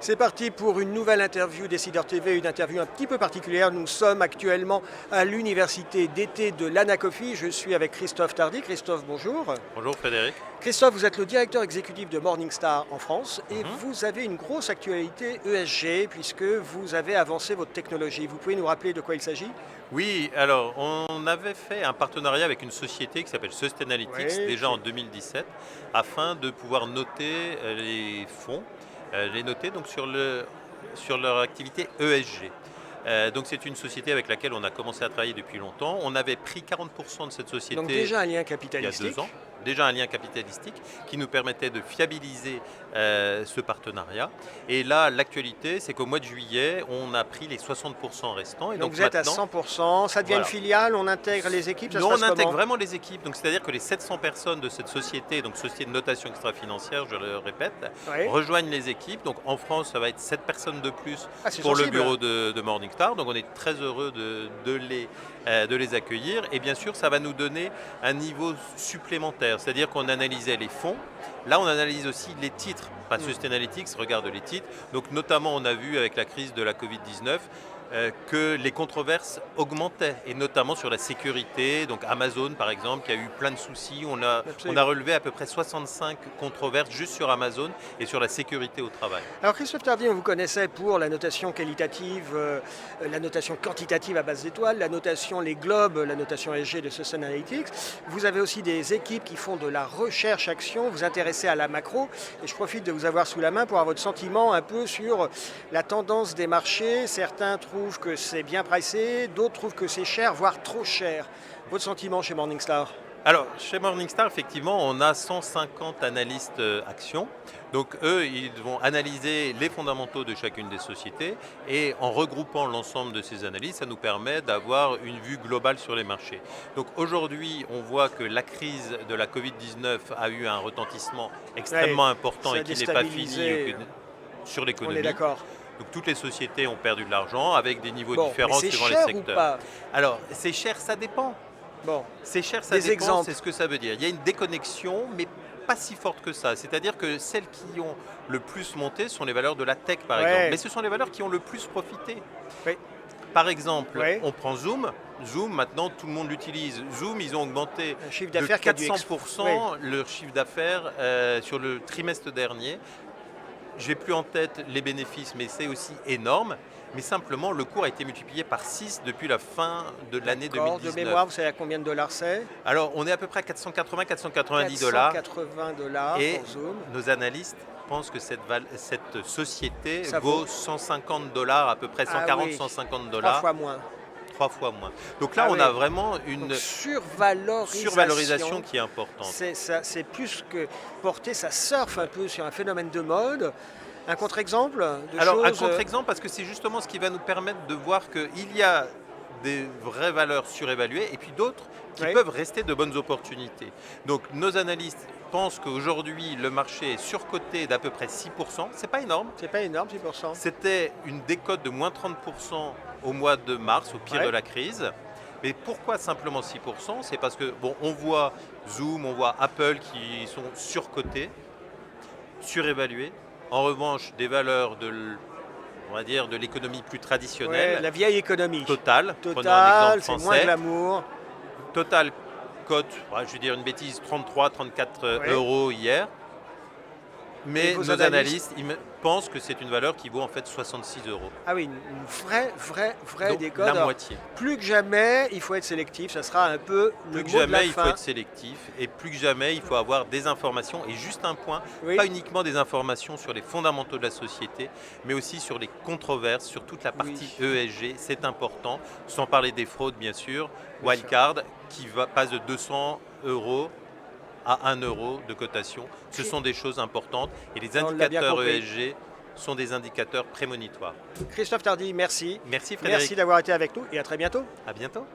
C'est parti pour une nouvelle interview Décideur TV, une interview un petit peu particulière. Nous sommes actuellement à l'université d'été de l'Anacofi. Je suis avec Christophe Tardy. Christophe, bonjour. Bonjour Frédéric. Christophe, vous êtes le directeur exécutif de Morningstar en France et vous avez une grosse actualité ESG puisque vous avez avancé votre technologie. Vous pouvez nous rappeler de quoi il s'agit ? Oui, alors on avait fait un partenariat avec une société qui s'appelle Sustainalytics déjà en 2017 afin de pouvoir noter les fonds, les noter donc sur leur activité ESG. Donc c'est une société avec laquelle on a commencé à travailler depuis longtemps. On avait pris 40% de cette société donc déjà un lien il y a capitalistique. 2 ans. Déjà un lien capitalistique qui nous permettait de fiabiliser ce partenariat. Et là, l'actualité, c'est qu'au mois de juillet, on a pris les 60% restants. Et donc vous êtes à 100%, ça devient une filiale, on intègre les équipes, Non, on intègre vraiment les équipes. Donc c'est-à-dire que les 700 personnes de cette société, donc société de notation extra-financière, je le répète, rejoignent les équipes. Donc en France, ça va être 7 personnes de plus pour le bureau de Morningstar. Donc on est très heureux de les accueillir. Et bien sûr, ça va nous donner un niveau supplémentaire. C'est-à-dire qu'on analysait les fonds. Là, on analyse aussi les titres. Sustainalytics regarde les titres. Donc notamment, on a vu avec la crise de la Covid-19 que les controverses augmentaient, et notamment sur la sécurité. Donc Amazon, par exemple, qui a eu plein de soucis. On a relevé à peu près 65 controverses juste sur Amazon et sur la sécurité au travail. Alors Christophe Tardy, on vous connaissait pour la notation qualitative, la notation quantitative à base d'étoiles, la notation Les Globes, la notation ESG de Sustainalytics. Vous avez aussi des équipes qui font de la recherche-action, vous intéressez à la macro, et je profite de vous avoir sous la main pour avoir votre sentiment un peu sur la tendance des marchés. Certains trouvent que c'est bien pricé, d'autres trouvent que c'est cher, voire trop cher. Votre sentiment chez Morningstar ? Alors, chez Morningstar, effectivement, on a 150 analystes actions. Donc, eux, ils vont analyser les fondamentaux de chacune des sociétés. Et en regroupant l'ensemble de ces analyses, ça nous permet d'avoir une vue globale sur les marchés. Donc, aujourd'hui, on voit que la crise de la Covid-19 a eu un retentissement extrêmement important et qui n'est pas fini sur l'économie. On est d'accord. Donc toutes les sociétés ont perdu de l'argent avec des niveaux différents suivant les secteurs. secteurs. Ou pas ? Alors, c'est cher, ça dépend. C'est cher, ça dépend, c'est ce que ça veut dire. Il y a une déconnexion, mais pas si forte que ça. C'est-à-dire que celles qui ont le plus monté sont les valeurs de la tech, par exemple. Mais ce sont les valeurs qui ont le plus profité. Par exemple, on prend Zoom. Zoom, maintenant, tout le monde l'utilise. Zoom, ils ont augmenté de 400% leur chiffre d'affaires sur le trimestre dernier. Je n'ai plus en tête les bénéfices, mais c'est aussi énorme. Mais simplement, le cours a été multiplié par 6 depuis la fin de l'année 2019. De mémoire, vous savez à combien de dollars c'est ? Alors, on est à peu près à 480-490 dollars. 480 dollars pour Zoom. Nos analystes pensent que cette société vaut 150 dollars, à peu près 140-150 dollars. 3 fois moins. 3 fois moins. Donc là, on a vraiment une survalorisation qui est importante. C'est plus que porter, ça surfe un peu sur un phénomène de mode. Un contre-exemple un contre-exemple, parce que c'est justement ce qui va nous permettre de voir qu'il y a des vraies valeurs surévaluées et puis d'autres qui peuvent rester de bonnes opportunités. Donc nos analystes pensent qu'aujourd'hui le marché est surcoté d'à peu près 6%. C'est pas énorme. C'est pas énorme, 6%. C'était une décote de moins 30% au mois de mars, au pire de la crise. Mais pourquoi simplement 6% ? C'est parce que, on voit Zoom, on voit Apple qui sont surcotés, surévalués. En revanche, des valeurs de l'économie plus traditionnelle. La vieille économie. Total, prenons un exemple c'est français. moins glamour. Total cote, je vais dire une bêtise, 33-34 euros hier. Mais nos analystes pensent que c'est une valeur qui vaut en fait 66 euros. Ah oui, une vraie décote. La moitié. Plus que jamais, il faut être sélectif. Ça sera un peu le mot de la fin. Plus que jamais, il faut être sélectif. Et plus que jamais, il faut avoir des informations. Et juste un point, pas uniquement des informations sur les fondamentaux de la société, mais aussi sur les controverses, sur toute la partie ESG. C'est important. Sans parler des fraudes, bien sûr. Wildcard, qui passe de 200 euros à 1 euro de cotation. Ce sont des choses importantes et les indicateurs ESG sont des indicateurs prémonitoires. Christophe Tardy, merci. Merci Frédéric. Merci d'avoir été avec nous et à très bientôt. À bientôt.